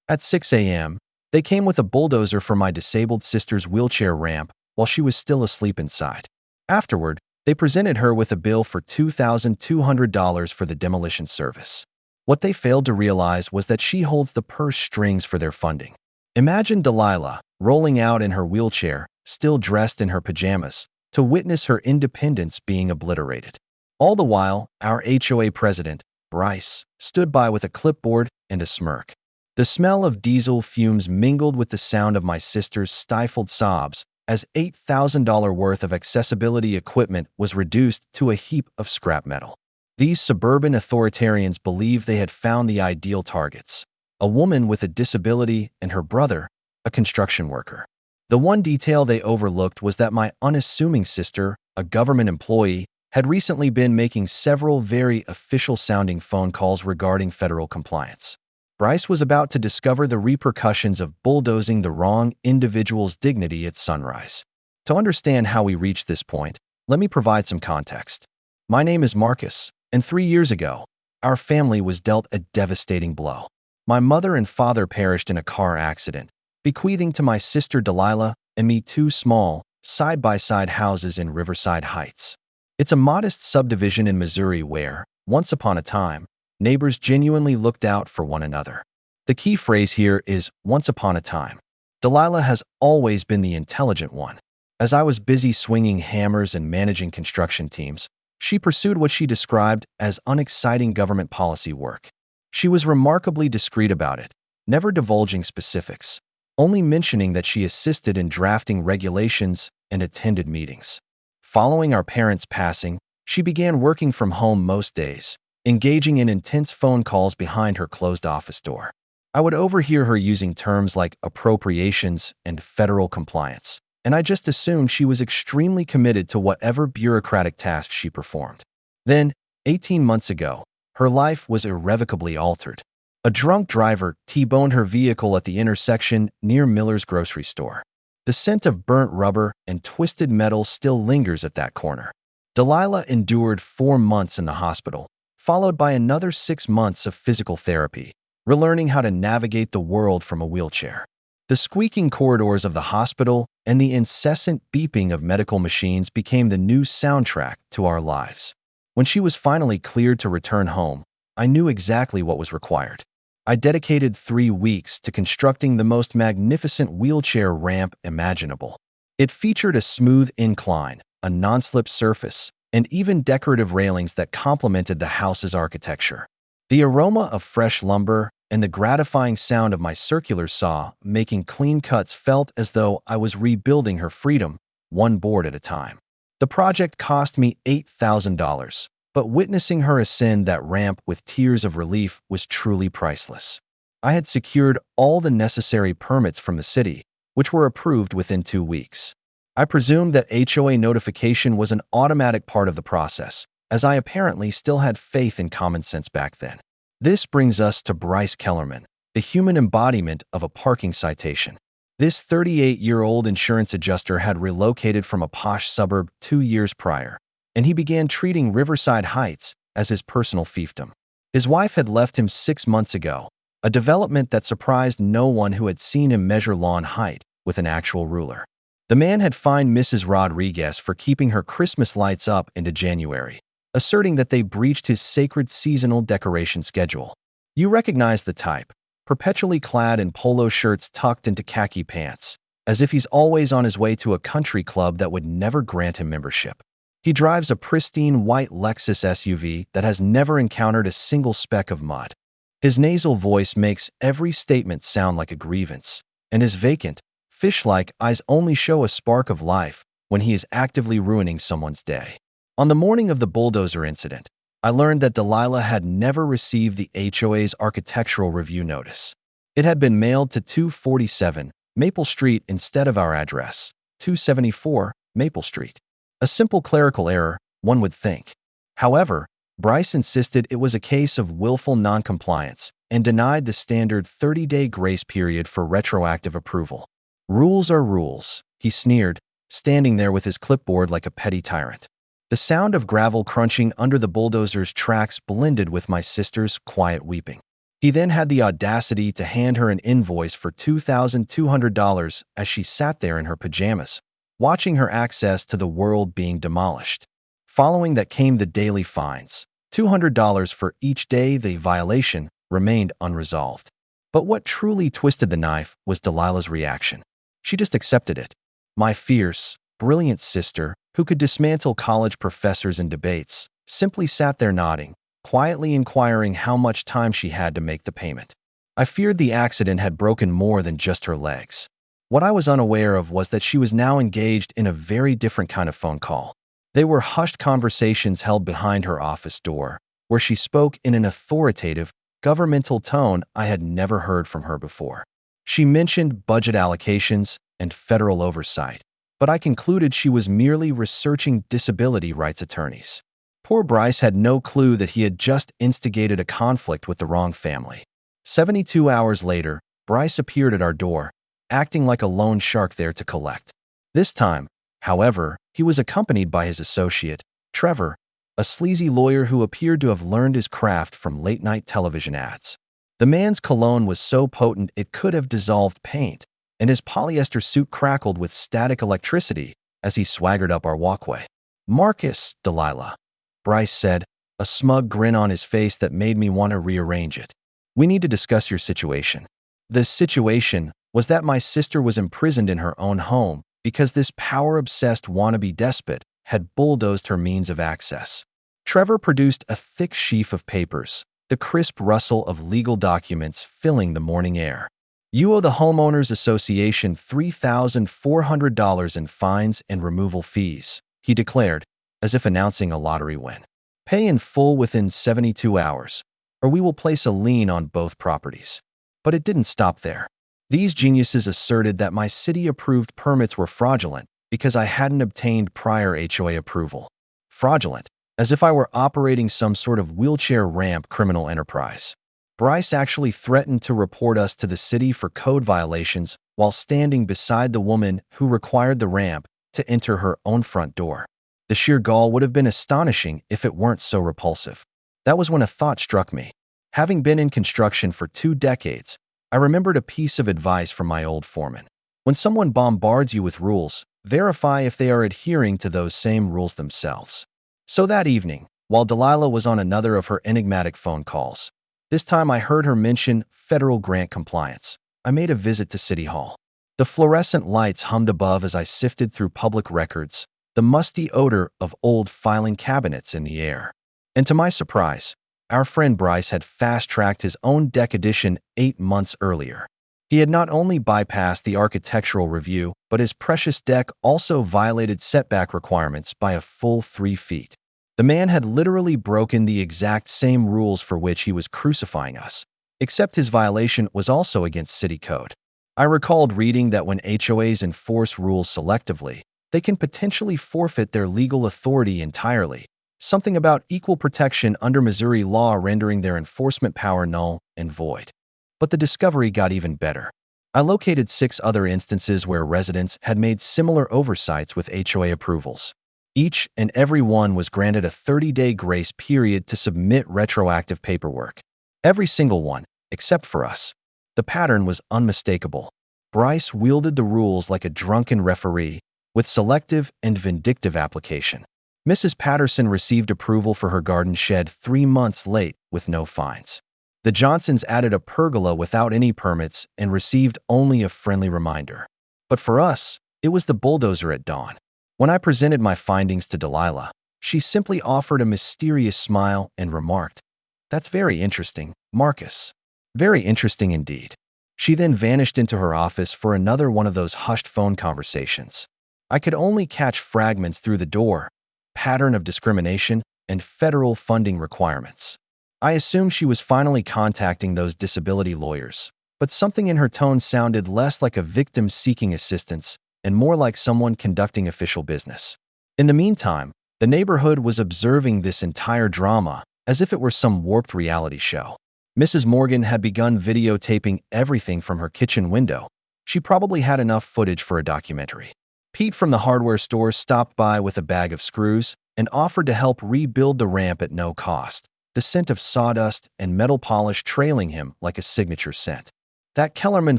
At 6 a.m., they came with a bulldozer for my disabled sister's wheelchair ramp while she was still asleep inside. Afterward, they presented her with a bill for $2,200 for the demolition service. What they failed to realize was that she holds the purse strings for their funding. Imagine Delilah, rolling out in her wheelchair, still dressed in her pajamas, to witness her independence being obliterated. All the while, our HOA president, Bryce, stood by with a clipboard and a smirk. The smell of diesel fumes mingled with the sound of my sister's stifled sobs as $8,000 worth of accessibility equipment was reduced to a heap of scrap metal. These suburban authoritarians believed they had found the ideal targets: a woman with a disability and her brother, a construction worker. The one detail they overlooked was that my unassuming sister, a government employee, had recently been making several very official-sounding phone calls regarding federal compliance. Bryce was about to discover the repercussions of bulldozing the wrong individual's dignity at sunrise. To understand how we reached this point, let me provide some context. My name is Marcus, and 3 years ago, our family was dealt a devastating blow. My mother and father perished in a car accident, bequeathing to my sister Delilah and me 2 small, side-by-side houses in Riverside Heights. It's a modest subdivision in Missouri where, once upon a time, neighbors genuinely looked out for one another. The key phrase here is once upon a time. Delilah has always been the intelligent one. As I was busy swinging hammers and managing construction teams, she pursued what she described as unexciting government policy work. She was remarkably discreet about it, never divulging specifics, only mentioning that she assisted in drafting regulations and attended meetings. Following our parents' passing, she began working from home most days, engaging in intense phone calls behind her closed office door. I would overhear her using terms like appropriations and federal compliance, and I just assumed she was extremely committed to whatever bureaucratic task she performed. Then, 18 months ago, her life was irrevocably altered. A drunk driver T-boned her vehicle at the intersection near Miller's grocery store. The scent of burnt rubber and twisted metal still lingers at that corner. Delilah endured 4 months in the hospital, followed by another 6 months of physical therapy, relearning how to navigate the world from a wheelchair. The squeaking corridors of the hospital and the incessant beeping of medical machines became the new soundtrack to our lives. When she was finally cleared to return home, I knew exactly what was required. I dedicated 3 weeks to constructing the most magnificent wheelchair ramp imaginable. It featured a smooth incline, a non-slip surface, and even decorative railings that complemented the house's architecture. The aroma of fresh lumber and the gratifying sound of my circular saw making clean cuts felt as though I was rebuilding her freedom, one board at a time. The project cost me $8,000, but witnessing her ascend that ramp with tears of relief was truly priceless. I had secured all the necessary permits from the city, which were approved within 2 weeks. I presumed that HOA notification was an automatic part of the process, as I apparently still had faith in common sense back then. This brings us to Bryce Kellerman, the human embodiment of a parking citation. This 38-year-old insurance adjuster had relocated from a posh suburb 2 years prior, and he began treating Riverside Heights as his personal fiefdom. His wife had left him 6 months ago, a development that surprised no one who had seen him measure lawn height with an actual ruler. The man had fined Mrs. Rodriguez for keeping her Christmas lights up into January, asserting that they breached his sacred seasonal decoration schedule. You recognize the type, perpetually clad in polo shirts tucked into khaki pants, as if he's always on his way to a country club that would never grant him membership. He drives a pristine white Lexus SUV that has never encountered a single speck of mud. His nasal voice makes every statement sound like a grievance, and his vacant, fish-like eyes only show a spark of life when he is actively ruining someone's day. On the morning of the bulldozer incident, I learned that Delilah had never received the HOA's architectural review notice. It had been mailed to 247 Maple Street instead of our address, 274 Maple Street. A simple clerical error, one would think. However, Bryce insisted it was a case of willful noncompliance and denied the standard 30-day grace period for retroactive approval. Rules are rules, he sneered, standing there with his clipboard like a petty tyrant. The sound of gravel crunching under the bulldozer's tracks blended with my sister's quiet weeping. He then had the audacity to hand her an invoice for $2,200 as she sat there in her pajamas, watching her access to the world being demolished. Following that came the daily fines. $200 for each day the violation remained unresolved. But what truly twisted the knife was Delilah's reaction. She just accepted it. My fierce, brilliant sister, who could dismantle college professors in debates, simply sat there nodding, quietly inquiring how much time she had to make the payment. I feared the accident had broken more than just her legs. What I was unaware of was that she was now engaged in a very different kind of phone call. They were hushed conversations held behind her office door, where she spoke in an authoritative, governmental tone I had never heard from her before. She mentioned budget allocations and federal oversight, but I concluded she was merely researching disability rights attorneys. Poor Bryce had no clue that he had just instigated a conflict with the wrong family. 72 hours later, Bryce appeared at our door, acting like a loan shark there to collect. This time, however, he was accompanied by his associate, Trevor, a sleazy lawyer who appeared to have learned his craft from late-night television ads. The man's cologne was so potent it could have dissolved paint, and his polyester suit crackled with static electricity as he swaggered up our walkway. "Marcus, Delilah," Bryce said, a smug grin on his face that made me want to rearrange it. "We need to discuss your situation." The situation was that my sister was imprisoned in her own home because this power-obsessed wannabe despot had bulldozed her means of access. Trevor produced a thick sheaf of papers, the crisp rustle of legal documents filling the morning air. "You owe the Homeowners Association $3,400 in fines and removal fees," he declared, as if announcing a lottery win. "Pay in full within 72 hours, or we will place a lien on both properties." But it didn't stop there. These geniuses asserted that my city-approved permits were fraudulent because I hadn't obtained prior HOA approval. Fraudulent, as if I were operating some sort of wheelchair ramp criminal enterprise. Bryce actually threatened to report us to the city for code violations while standing beside the woman who required the ramp to enter her own front door. The sheer gall would have been astonishing if it weren't so repulsive. That was when a thought struck me. Having been in construction for 2 decades, I remembered a piece of advice from my old foreman. When someone bombards you with rules, verify if they are adhering to those same rules themselves. So that evening, while Delilah was on another of her enigmatic phone calls, this time I heard her mention federal grant compliance. I made a visit to City Hall. The fluorescent lights hummed above as I sifted through public records, the musty odor of old filing cabinets in the air. And to my surprise, our friend Bryce had fast-tracked his own deck addition 8 months earlier. He had not only bypassed the architectural review, but his precious deck also violated setback requirements by a full 3 feet. The man had literally broken the exact same rules for which he was crucifying us, except his violation was also against city code. I recalled reading that when HOAs enforce rules selectively, they can potentially forfeit their legal authority entirely, something about equal protection under Missouri law rendering their enforcement power null and void. But the discovery got even better. I located 6 other instances where residents had made similar oversights with HOA approvals. Each and every one was granted a 30-day grace period to submit retroactive paperwork. Every single one, except for us. The pattern was unmistakable. Bryce wielded the rules like a drunken referee, with selective and vindictive application. Mrs. Patterson received approval for her garden shed 3 months late with no fines. The Johnsons added a pergola without any permits and received only a friendly reminder. But for us, it was the bulldozer at dawn. When I presented my findings to Delilah, she simply offered a mysterious smile and remarked, "That's very interesting, Marcus. Very interesting indeed." She then vanished into her office for another one of those hushed phone conversations. I could only catch fragments through the door, pattern of discrimination, and federal funding requirements. I assumed she was finally contacting those disability lawyers, but something in her tone sounded less like a victim seeking assistance and more like someone conducting official business. In the meantime, the neighborhood was observing this entire drama as if it were some warped reality show. Mrs. Morgan had begun videotaping everything from her kitchen window. She probably had enough footage for a documentary. Pete from the hardware store stopped by with a bag of screws and offered to help rebuild the ramp at no cost. the scent of sawdust and metal polish trailing him like a signature scent. "That Kellerman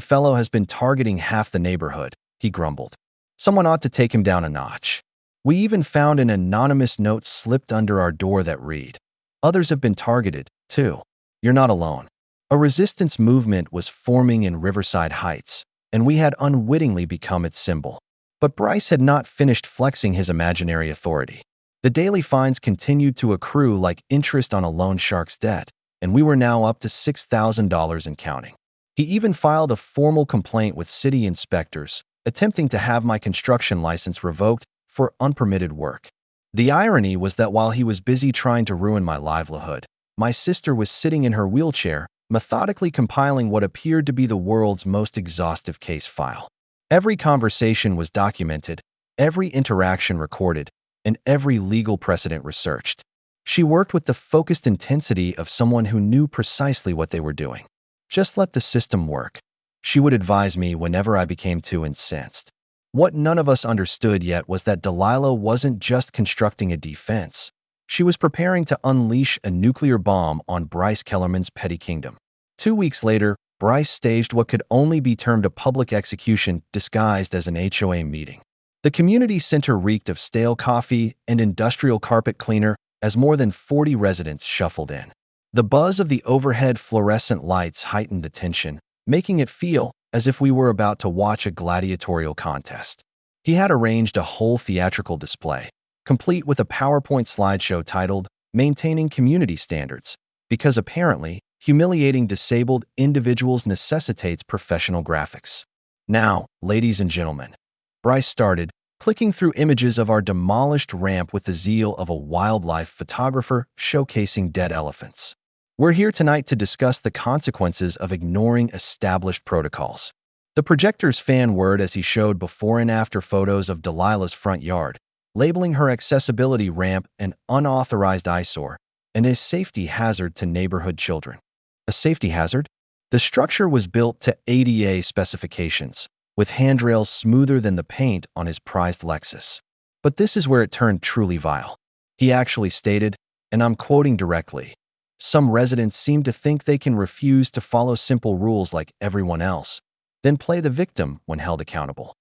fellow has been targeting half the neighborhood," he grumbled. "Someone ought to take him down a notch." We even found an anonymous note slipped under our door that read, "Others have been targeted, too. You're not alone." A resistance movement was forming in Riverside Heights, and we had unwittingly become its symbol. But Bryce had not finished flexing his imaginary authority. The daily fines continued to accrue like interest on a loan shark's debt, and we were now up to $6,000 and counting. He even filed a formal complaint with city inspectors, attempting to have my construction license revoked for unpermitted work. The irony was that while he was busy trying to ruin my livelihood, my sister was sitting in her wheelchair, methodically compiling what appeared to be the world's most exhaustive case file. Every conversation was documented, every interaction recorded, and every legal precedent researched. She worked with the focused intensity of someone who knew precisely what they were doing. "Just let the system work," she would advise me whenever I became too incensed. What none of us understood yet was that Delilah wasn't just constructing a defense. She was preparing to unleash a nuclear bomb on Bryce Kellerman's petty kingdom. 2 weeks later, Bryce staged what could only be termed a public execution disguised as an HOA meeting. The community center reeked of stale coffee and industrial carpet cleaner as more than 40 residents shuffled in. The buzz of the overhead fluorescent lights heightened the tension, making it feel as if we were about to watch a gladiatorial contest. He had arranged a whole theatrical display, complete with a PowerPoint slideshow titled "Maintaining Community Standards," because apparently, humiliating disabled individuals necessitates professional graphics. "Now, ladies and gentlemen," Bryce started, clicking through images of our demolished ramp with the zeal of a wildlife photographer showcasing dead elephants. "We're here tonight to discuss the consequences of ignoring established protocols." The projectors fan word as he showed before and after photos of Delilah's front yard, labeling her accessibility ramp an unauthorized eyesore and a safety hazard to neighborhood children. A safety hazard? The structure was built to ADA specifications, with handrails smoother than the paint on his prized Lexus. But this is where it turned truly vile. He actually stated, and I'm quoting directly, "Some residents seem to think they can refuse to follow simple rules like everyone else, then play the victim when held accountable."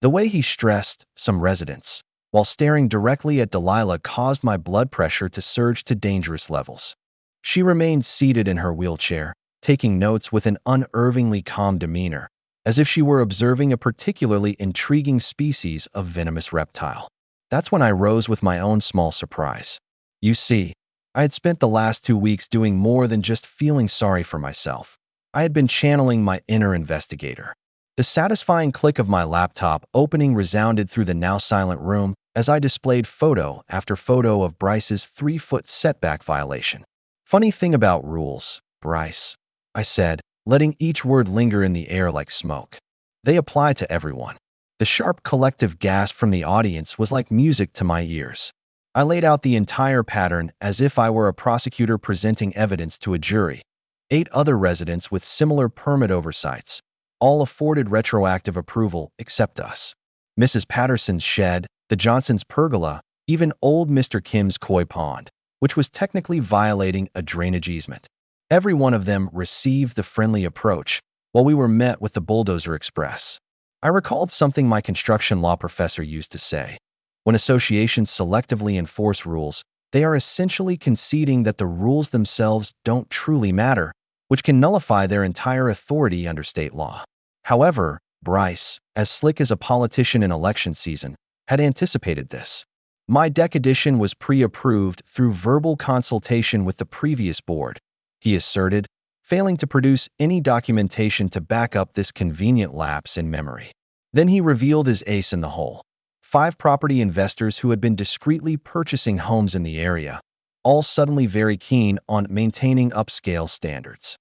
The way he stressed "some residents" while staring directly at Delilah caused my blood pressure to surge to dangerous levels. She remained seated in her wheelchair, taking notes with an unervingly calm demeanor, as if she were observing a particularly intriguing species of venomous reptile. That's when I rose with my own small surprise. You see, I had spent the last 2 weeks doing more than just feeling sorry for myself. I had been channeling my inner investigator. The satisfying click of my laptop opening resounded through the now silent room as I displayed photo after photo of Bryce's 3-foot setback violation. "Funny thing about rules, Bryce," I said, letting each word linger in the air like smoke. "They apply to everyone." The sharp collective gasp from the audience was like music to my ears. I laid out the entire pattern as if I were a prosecutor presenting evidence to a jury. 8 other residents with similar permit oversights, all afforded retroactive approval except us. Mrs. Patterson's shed, the Johnsons' pergola, even old Mr. Kim's koi pond, which was technically violating a drainage easement. Every one of them received the friendly approach, while we were met with the bulldozer express. I recalled something my construction law professor used to say. When associations selectively enforce rules, they are essentially conceding that the rules themselves don't truly matter, which can nullify their entire authority under state law. However, Bryce, as slick as a politician in election season, had anticipated this. My deck addition was pre-approved through verbal consultation with the previous board, he asserted, failing to produce any documentation to back up this convenient lapse in memory. Then he revealed his ace in the hole. 5 property investors who had been discreetly purchasing homes in the area, all suddenly very keen on maintaining upscale standards.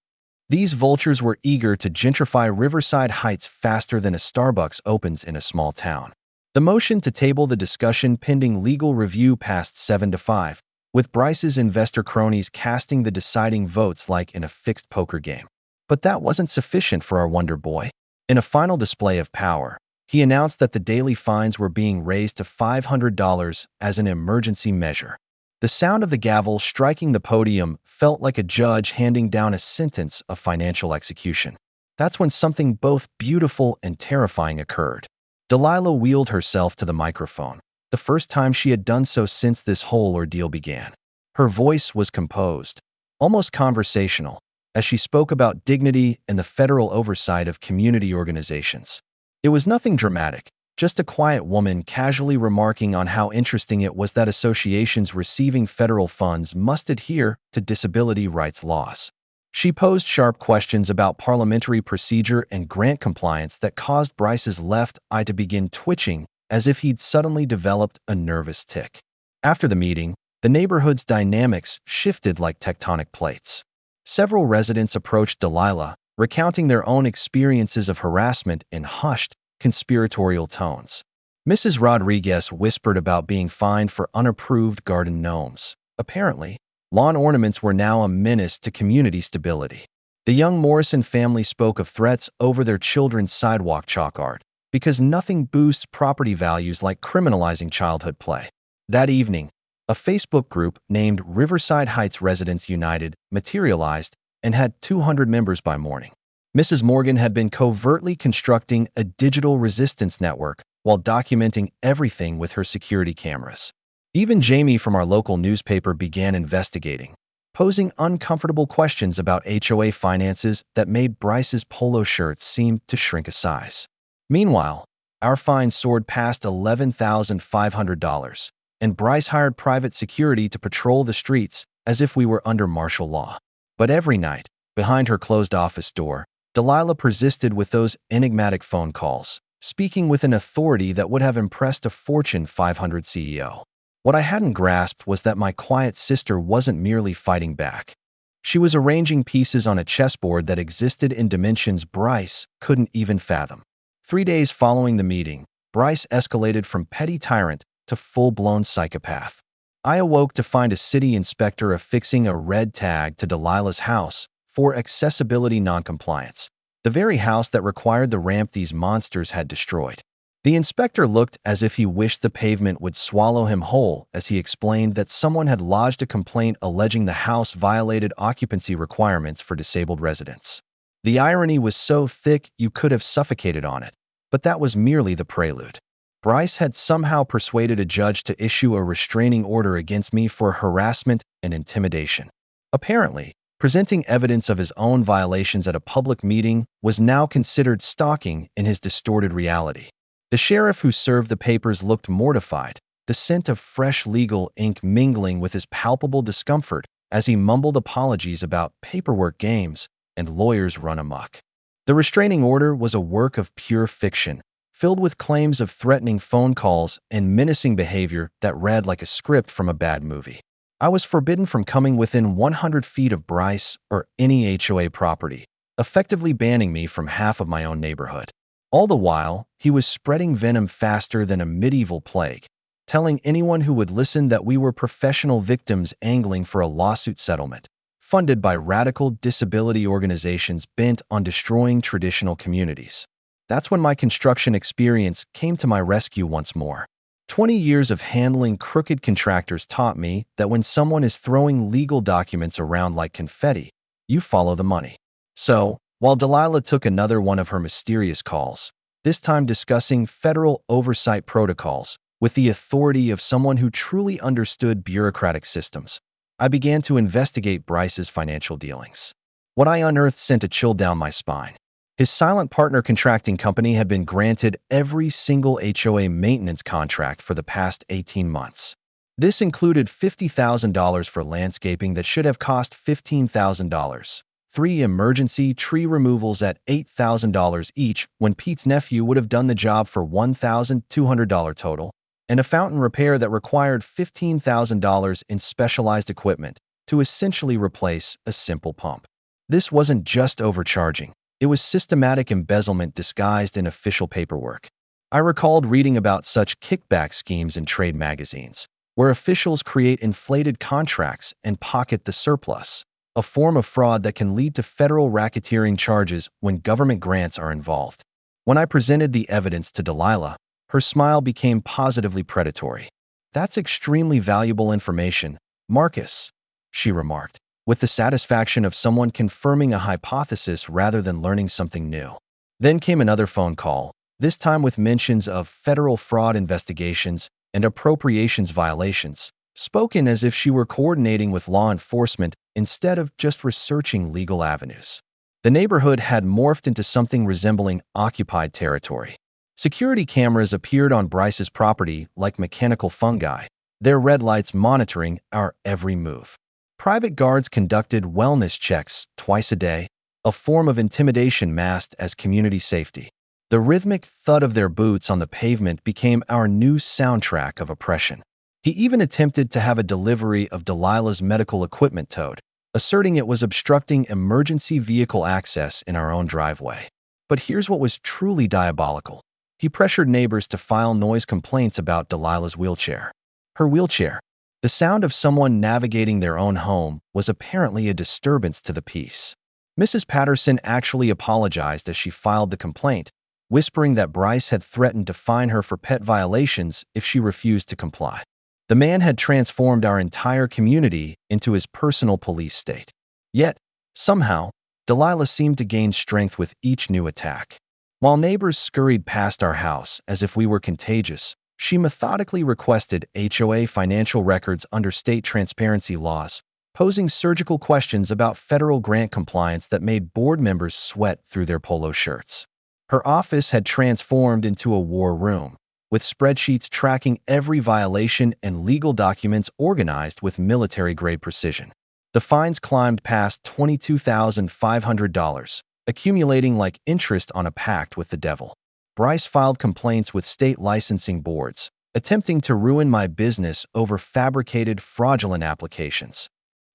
These vultures were eager to gentrify Riverside Heights faster than a Starbucks opens in a small town. The motion to table the discussion pending legal review passed 7-5, with Bryce's investor cronies casting the deciding votes like in a fixed poker game. But that wasn't sufficient for our wonder boy. In a final display of power, he announced that the daily fines were being raised to $500 as an emergency measure. The sound of the gavel striking the podium felt like a judge handing down a sentence of financial execution. That's when something both beautiful and terrifying occurred. Delilah wheeled herself to the microphone, the first time she had done so since this whole ordeal began. Her voice was composed, almost conversational, as she spoke about dignity and the federal oversight of community organizations. It was nothing dramatic, just a quiet woman casually remarking on how interesting it was that associations receiving federal funds must adhere to disability rights laws. She posed sharp questions about parliamentary procedure and grant compliance that caused Bryce's left eye to begin twitching as if he'd suddenly developed a nervous tic. After the meeting, the neighborhood's dynamics shifted like tectonic plates. Several residents approached Delilah, recounting their own experiences of harassment in hushed, conspiratorial tones. Mrs. Rodriguez whispered about being fined for unapproved garden gnomes. Apparently, lawn ornaments were now a menace to community stability. The young Morrison family spoke of threats over their children's sidewalk chalk art, because nothing boosts property values like criminalizing childhood play. That evening, a Facebook group named Riverside Heights Residents United materialized and had 200 members by morning. Mrs. Morgan had been covertly constructing a digital resistance network while documenting everything with her security cameras. Even Jamie from our local newspaper began investigating, posing uncomfortable questions about HOA finances that made Bryce's polo shirts seem to shrink a size. Meanwhile, our fine soared past $11,500, and Bryce hired private security to patrol the streets as if we were under martial law. But every night, behind her closed office door, Delilah persisted with those enigmatic phone calls, speaking with an authority that would have impressed a Fortune 500 CEO. What I hadn't grasped was that my quiet sister wasn't merely fighting back. She was arranging pieces on a chessboard that existed in dimensions Bryce couldn't even fathom. 3 days following the meeting, Bryce escalated from petty tyrant to full-blown psychopath. I awoke to find a city inspector affixing a red tag to Delilah's house for accessibility noncompliance, the very house that required the ramp these monsters had destroyed. The inspector looked as if he wished the pavement would swallow him whole as he explained that someone had lodged a complaint alleging the house violated occupancy requirements for disabled residents. The irony was so thick you could have suffocated on it, but that was merely the prelude. Bryce had somehow persuaded a judge to issue a restraining order against me for harassment and intimidation. Apparently, presenting evidence of his own violations at a public meeting was now considered stalking in his distorted reality. The sheriff who served the papers looked mortified, the scent of fresh legal ink mingling with his palpable discomfort as he mumbled apologies about paperwork games and lawyers run amok. The restraining order was a work of pure fiction, filled with claims of threatening phone calls and menacing behavior that read like a script from a bad movie. I was forbidden from coming within 100 feet of Bryce or any HOA property, effectively banning me from half of my own neighborhood. All the while, he was spreading venom faster than a medieval plague, telling anyone who would listen that we were professional victims angling for a lawsuit settlement, funded by radical disability organizations bent on destroying traditional communities. That's when my construction experience came to my rescue once more. 20 years of handling crooked contractors taught me that when someone is throwing legal documents around like confetti, you follow the money. So, while Delilah took another one of her mysterious calls, this time discussing federal oversight protocols with the authority of someone who truly understood bureaucratic systems, I began to investigate Bryce's financial dealings. What I unearthed sent a chill down my spine. His silent partner contracting company had been granted every single HOA maintenance contract for the past 18 months. This included $50,000 for landscaping that should have cost $15,000, 3 emergency tree removals at $8,000 each when Pete's nephew would have done the job for $1,200 total, and a fountain repair that required $15,000 in specialized equipment to essentially replace a simple pump. This wasn't just overcharging. It was systematic embezzlement disguised in official paperwork. I recalled reading about such kickback schemes in trade magazines, where officials create inflated contracts and pocket the surplus, a form of fraud that can lead to federal racketeering charges when government grants are involved. When I presented the evidence to Delilah, her smile became positively predatory. That's extremely valuable information, Marcus, she remarked, with the satisfaction of someone confirming a hypothesis rather than learning something new. Then came another phone call, this time with mentions of federal fraud investigations and appropriations violations, spoken as if she were coordinating with law enforcement instead of just researching legal avenues. The neighborhood had morphed into something resembling occupied territory. Security cameras appeared on Bryce's property like mechanical fungi, their red lights monitoring our every move. Private guards conducted wellness checks twice a day, a form of intimidation masked as community safety. The rhythmic thud of their boots on the pavement became our new soundtrack of oppression. He even attempted to have a delivery of Delilah's medical equipment towed, asserting it was obstructing emergency vehicle access in our own driveway. But here's what was truly diabolical. He pressured neighbors to file noise complaints about Delilah's wheelchair. Her wheelchair. The sound of someone navigating their own home was apparently a disturbance to the peace. Mrs. Patterson actually apologized as she filed the complaint, whispering that Bryce had threatened to fine her for pet violations if she refused to comply. The man had transformed our entire community into his personal police state. Yet, somehow, Delilah seemed to gain strength with each new attack. While neighbors scurried past our house as if we were contagious, she methodically requested HOA financial records under state transparency laws, posing surgical questions about federal grant compliance that made board members sweat through their polo shirts. Her office had transformed into a war room, with spreadsheets tracking every violation and legal documents organized with military-grade precision. The fines climbed past $22,500, accumulating like interest on a pact with the devil. Bryce filed complaints with state licensing boards, attempting to ruin my business over fabricated, fraudulent applications.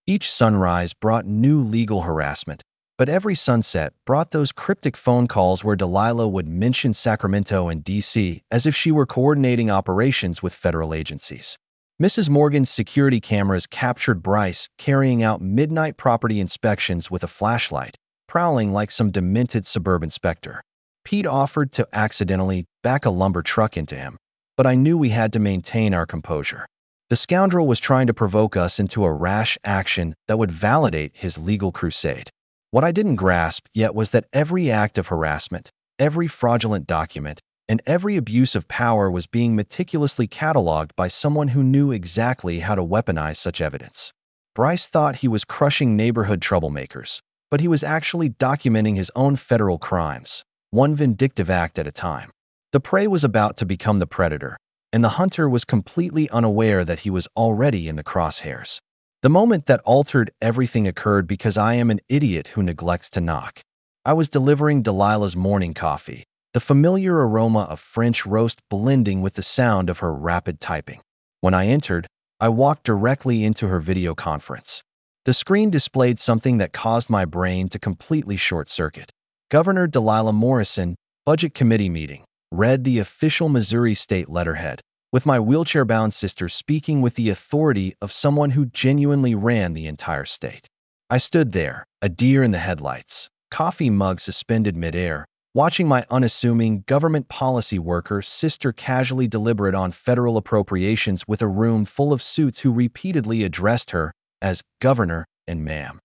Each sunrise brought new legal harassment, but every sunset brought those cryptic phone calls where Delilah would mention Sacramento and D.C. as if she were coordinating operations with federal agencies. Mrs. Morgan's security cameras captured Bryce carrying out midnight property inspections with a flashlight, prowling like some demented suburban specter. Pete offered to accidentally back a lumber truck into him, but I knew we had to maintain our composure. The scoundrel was trying to provoke us into a rash action that would validate his legal crusade. What I didn't grasp yet was that every act of harassment, every fraudulent document, and every abuse of power was being meticulously cataloged by someone who knew exactly how to weaponize such evidence. Bryce thought he was crushing neighborhood troublemakers, but he was actually documenting his own federal crimes, one vindictive act at a time. The prey was about to become the predator, and the hunter was completely unaware that he was already in the crosshairs. The moment that altered everything occurred because I am an idiot who neglects to knock. I was delivering Delilah's morning coffee, the familiar aroma of French roast blending with the sound of her rapid typing. When I entered, I walked directly into her video conference. The screen displayed something that caused my brain to completely short-circuit. Governor Delilah Morrison, Budget Committee meeting, read the official Missouri state letterhead, with my wheelchair-bound sister speaking with the authority of someone who genuinely ran the entire state. I stood there, a deer in the headlights, coffee mug suspended midair, watching my unassuming government policy worker sister casually deliberate on federal appropriations with a room full of suits who repeatedly addressed her as governor and ma'am.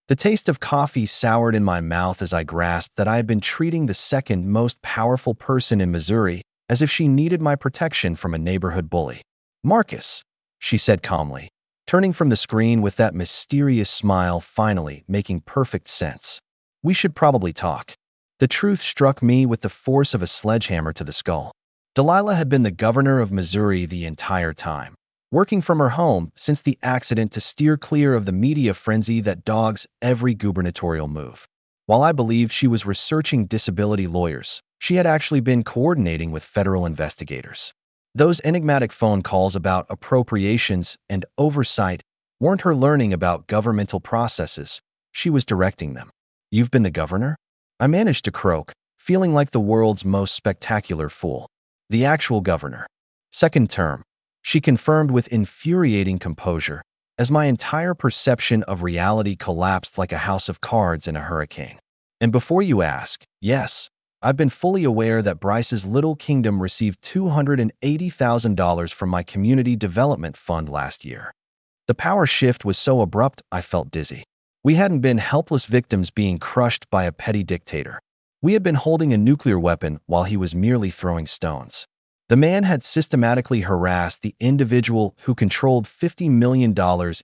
The taste of coffee soured in my mouth as I grasped that I had been treating the second most powerful person in Missouri as if she needed my protection from a neighborhood bully. "Marcus," she said calmly, turning from the screen with that mysterious smile finally making perfect sense. "We should probably talk." The truth struck me with the force of a sledgehammer to the skull. Delilah had been the governor of Missouri the entire time, working from her home since the accident to steer clear of the media frenzy that dogs every gubernatorial move. While I believed she was researching disability lawyers, she had actually been coordinating with federal investigators. Those enigmatic phone calls about appropriations and oversight weren't her learning about governmental processes, she was directing them. "You've been the governor?" I managed to croak, feeling like the world's most spectacular fool. "The actual governor. Second term," she confirmed with infuriating composure, as my entire perception of reality collapsed like a house of cards in a hurricane. "And before you ask, yes, I've been fully aware that Bryce's little kingdom received $280,000 from my community development fund last year." The power shift was so abrupt I felt dizzy. We hadn't been helpless victims being crushed by a petty dictator. We had been holding a nuclear weapon while he was merely throwing stones. The man had systematically harassed the individual who controlled $50 million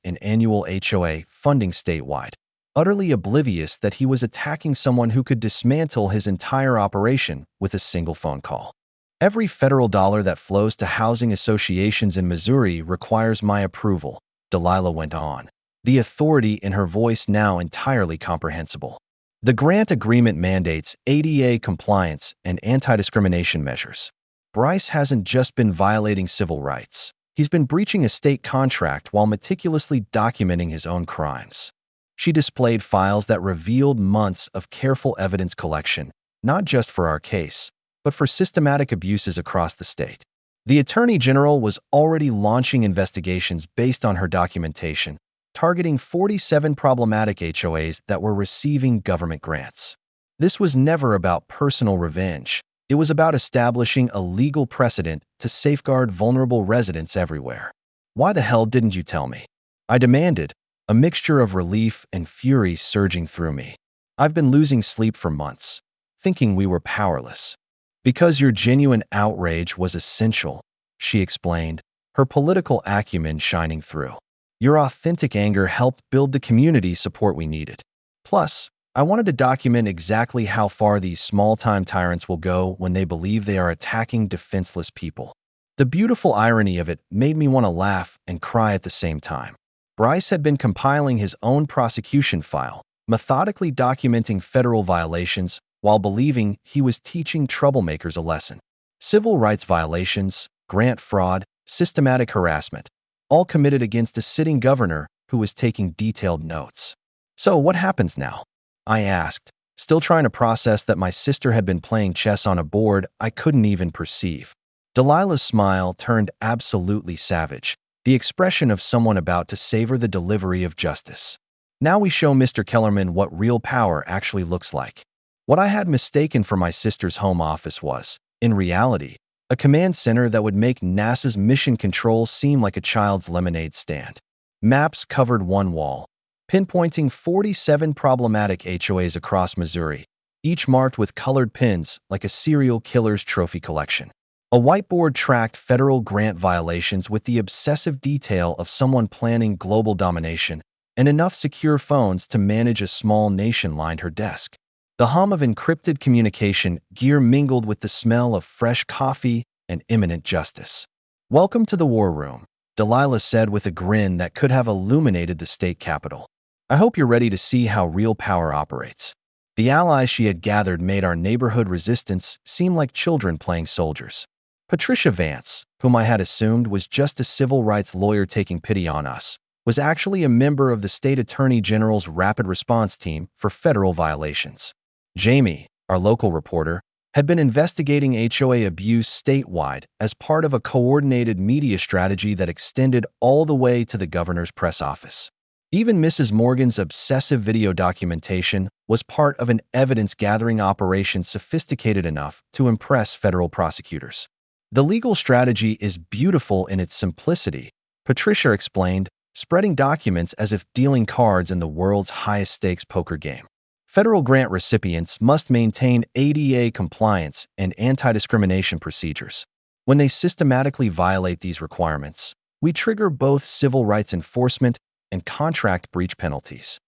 in annual HOA funding statewide, utterly oblivious that he was attacking someone who could dismantle his entire operation with a single phone call. Every federal dollar that flows to housing associations in Missouri requires my approval, Delilah went on, the authority in her voice now entirely comprehensible. The grant agreement mandates ADA compliance and anti-discrimination measures. Bryce hasn't just been violating civil rights. He's been breaching a state contract while meticulously documenting his own crimes. She displayed files that revealed months of careful evidence collection, not just for our case, but for systematic abuses across the state. The Attorney General was already launching investigations based on her documentation, targeting 47 problematic HOAs that were receiving government grants. This was never about personal revenge. It was about establishing a legal precedent to safeguard vulnerable residents everywhere. Why the hell didn't you tell me? I demanded, a mixture of relief and fury surging through me. I've been losing sleep for months, thinking we were powerless. Because your genuine outrage was essential, she explained, her political acumen shining through. Your authentic anger helped build the community support we needed. Plus, I wanted to document exactly how far these small-time tyrants will go when they believe they are attacking defenseless people. The beautiful irony of it made me want to laugh and cry at the same time. Bryce had been compiling his own prosecution file, methodically documenting federal violations while believing he was teaching troublemakers a lesson. Civil rights violations, grant fraud, systematic harassment, all committed against a sitting governor who was taking detailed notes. So what happens now? I asked, still trying to process that my sister had been playing chess on a board I couldn't even perceive. Delilah's smile turned absolutely savage, the expression of someone about to savor the delivery of justice. Now we show Mr. Kellerman what real power actually looks like. What I had mistaken for my sister's home office was, in reality, a command center that would make NASA's mission control seem like a child's lemonade stand. Maps covered one wall, pinpointing 47 problematic HOAs across Missouri, each marked with colored pins like a serial killer's trophy collection. A whiteboard tracked federal grant violations with the obsessive detail of someone planning global domination, and enough secure phones to manage a small nation lined her desk. The hum of encrypted communication gear mingled with the smell of fresh coffee and imminent justice. "Welcome to the war room," Delilah said with a grin that could have illuminated the state capitol. "I hope you're ready to see how real power operates." The allies she had gathered made our neighborhood resistance seem like children playing soldiers. Patricia Vance, whom I had assumed was just a civil rights lawyer taking pity on us, was actually a member of the state attorney general's rapid response team for federal violations. Jamie, our local reporter, had been investigating HOA abuse statewide as part of a coordinated media strategy that extended all the way to the governor's press office. Even Mrs. Morgan's obsessive video documentation was part of an evidence-gathering operation sophisticated enough to impress federal prosecutors. "The legal strategy is beautiful in its simplicity," Patricia explained, spreading documents as if dealing cards in the world's highest-stakes poker game. Federal grant recipients must maintain ADA compliance and anti-discrimination procedures. When they systematically violate these requirements, we trigger both civil rights enforcement and contract breach penalties.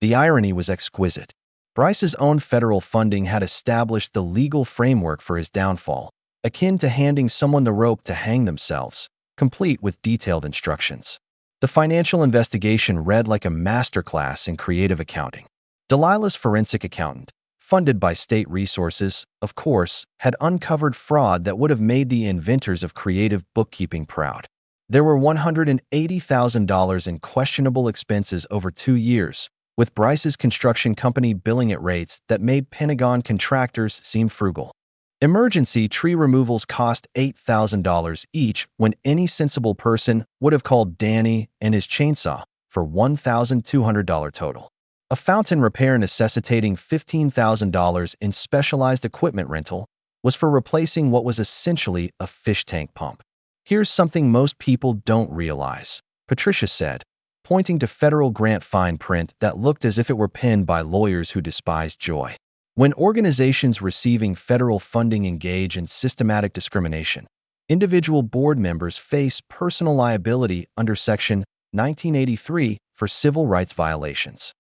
The irony was exquisite. Bryce's own federal funding had established the legal framework for his downfall, akin to handing someone the rope to hang themselves, complete with detailed instructions. The financial investigation read like a masterclass in creative accounting. Delilah's forensic accountant, funded by state resources, of course, had uncovered fraud that would have made the inventors of creative bookkeeping proud. There were $180,000 in questionable expenses over 2 years, with Bryce's construction company billing at rates that made Pentagon contractors seem frugal. Emergency tree removals cost $8,000 each when any sensible person would have called Danny and his chainsaw for $1,200 total. A fountain repair necessitating $15,000 in specialized equipment rental was for replacing what was essentially a fish tank pump. "Here's something most people don't realize," Patricia said, pointing to federal grant fine print that looked as if it were penned by lawyers who despised joy. When organizations receiving federal funding engage in systematic discrimination, individual board members face personal liability under Section 1983 for civil rights violations.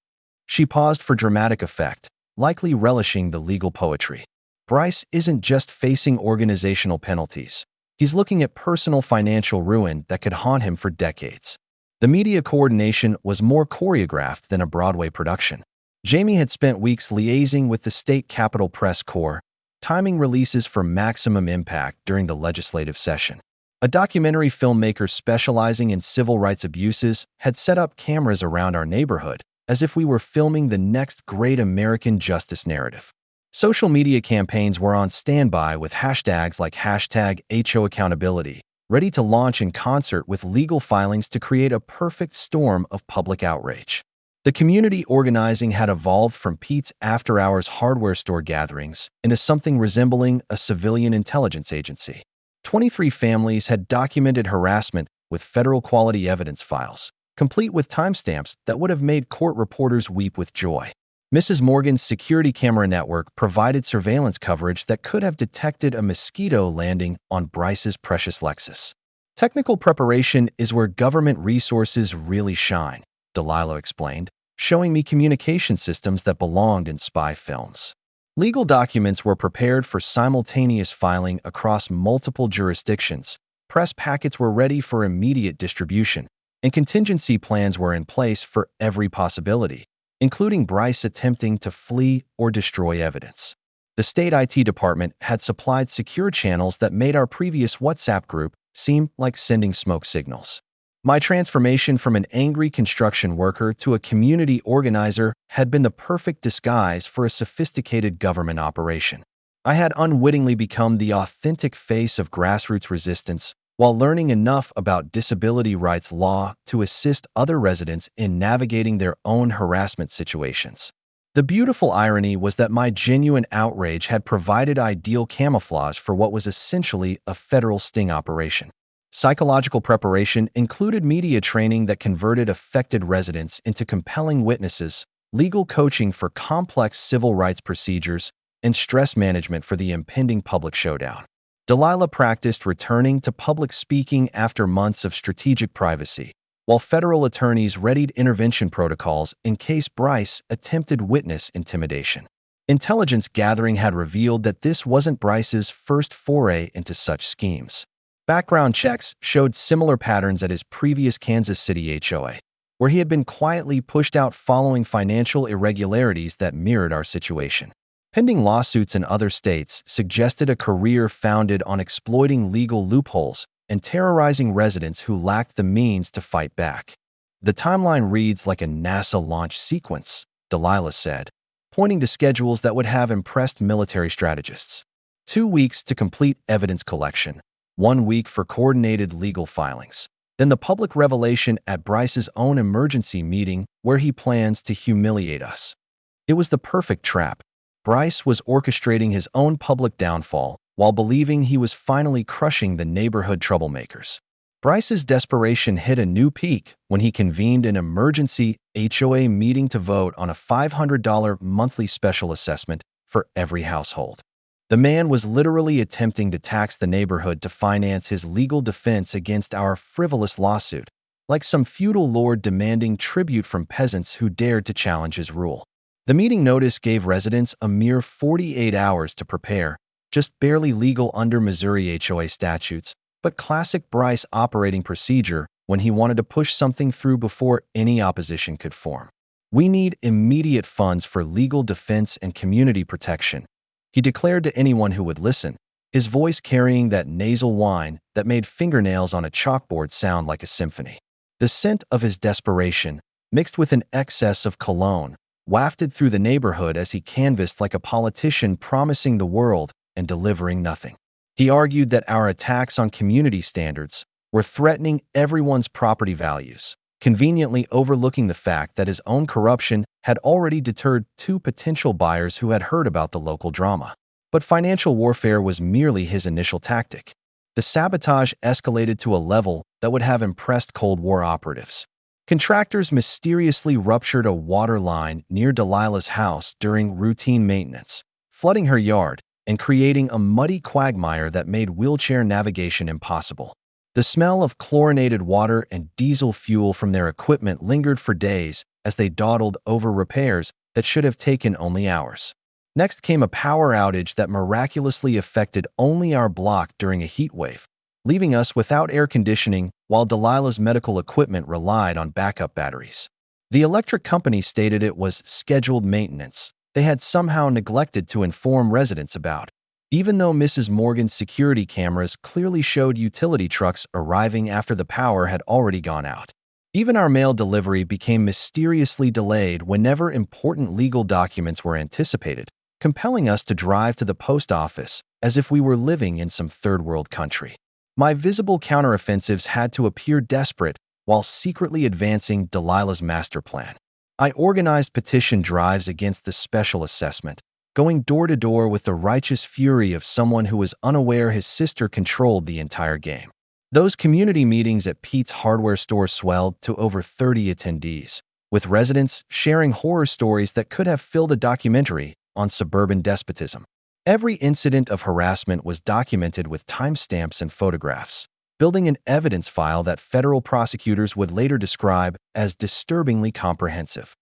She paused for dramatic effect, likely relishing the legal poetry. Bryce isn't just facing organizational penalties. He's looking at personal financial ruin that could haunt him for decades. The media coordination was more choreographed than a Broadway production. Jamie had spent weeks liaising with the state Capitol Press Corps, timing releases for maximum impact during the legislative session. A documentary filmmaker specializing in civil rights abuses had set up cameras around our neighborhood, as if we were filming the next great American justice narrative. Social media campaigns were on standby with hashtags like #HOA accountability, ready to launch in concert with legal filings to create a perfect storm of public outrage. The community organizing had evolved from Pete's after-hours hardware store gatherings into something resembling a civilian intelligence agency. 23 families had documented harassment with federal quality evidence files, complete with timestamps that would have made court reporters weep with joy. Mrs. Morgan's security camera network provided surveillance coverage that could have detected a mosquito landing on Bryce's precious Lexus. Technical preparation is where government resources really shine, Delilah explained, showing me communication systems that belonged in spy films. Legal documents were prepared for simultaneous filing across multiple jurisdictions, press packets were ready for immediate distribution, and contingency plans were in place for every possibility, including Bryce attempting to flee or destroy evidence. The state IT department had supplied secure channels that made our previous WhatsApp group seem like sending smoke signals. My transformation from an angry construction worker to a community organizer had been the perfect disguise for a sophisticated government operation. I had unwittingly become the authentic face of grassroots resistance while learning enough about disability rights law to assist other residents in navigating their own harassment situations. The beautiful irony was that my genuine outrage had provided ideal camouflage for what was essentially a federal sting operation. Psychological preparation included media training that converted affected residents into compelling witnesses, legal coaching for complex civil rights procedures, and stress management for the impending public showdown. Delilah practiced returning to public speaking after months of strategic privacy, while federal attorneys readied intervention protocols in case Bryce attempted witness intimidation. Intelligence gathering had revealed that this wasn't Bryce's first foray into such schemes. Background checks showed similar patterns at his previous Kansas City HOA, where he had been quietly pushed out following financial irregularities that mirrored our situation. Pending lawsuits in other states suggested a career founded on exploiting legal loopholes and terrorizing residents who lacked the means to fight back. The timeline reads like a NASA launch sequence, Delilah said, pointing to schedules that would have impressed military strategists. 2 weeks to complete evidence collection, 1 week for coordinated legal filings, then the public revelation at Bryce's own emergency meeting where he plans to humiliate us. It was the perfect trap. Bryce was orchestrating his own public downfall while believing he was finally crushing the neighborhood troublemakers. Bryce's desperation hit a new peak when he convened an emergency HOA meeting to vote on a $500 monthly special assessment for every household. The man was literally attempting to tax the neighborhood to finance his legal defense against our frivolous lawsuit, like some feudal lord demanding tribute from peasants who dared to challenge his rule. The meeting notice gave residents a mere 48 hours to prepare, just barely legal under Missouri HOA statutes, but classic Bryce operating procedure when he wanted to push something through before any opposition could form. "We need immediate funds for legal defense and community protection," he declared to anyone who would listen, his voice carrying that nasal whine that made fingernails on a chalkboard sound like a symphony. The scent of his desperation, mixed with an excess of cologne, wafted through the neighborhood as he canvassed like a politician promising the world and delivering nothing. He argued that our attacks on community standards were threatening everyone's property values, conveniently overlooking the fact that his own corruption had already deterred 2 potential buyers who had heard about the local drama. But financial warfare was merely his initial tactic. The sabotage escalated to a level that would have impressed Cold War operatives. Contractors mysteriously ruptured a water line near Delilah's house during routine maintenance, flooding her yard and creating a muddy quagmire that made wheelchair navigation impossible. The smell of chlorinated water and diesel fuel from their equipment lingered for days as they dawdled over repairs that should have taken only hours. Next came a power outage that miraculously affected only our block during a heat wave, leaving us without air conditioning while Delilah's medical equipment relied on backup batteries. The electric company stated it was scheduled maintenance they had somehow neglected to inform residents about, even though Mrs. Morgan's security cameras clearly showed utility trucks arriving after the power had already gone out. Even our mail delivery became mysteriously delayed whenever important legal documents were anticipated, compelling us to drive to the post office as if we were living in some third-world country. My visible counteroffensives had to appear desperate while secretly advancing Delilah's master plan. I organized petition drives against the special assessment, going door to door with the righteous fury of someone who was unaware his sister controlled the entire game. Those community meetings at Pete's hardware store swelled to over 30 attendees, with residents sharing horror stories that could have filled a documentary on suburban despotism. Every incident of harassment was documented with timestamps and photographs, building an evidence file that federal prosecutors would later describe as disturbingly comprehensive.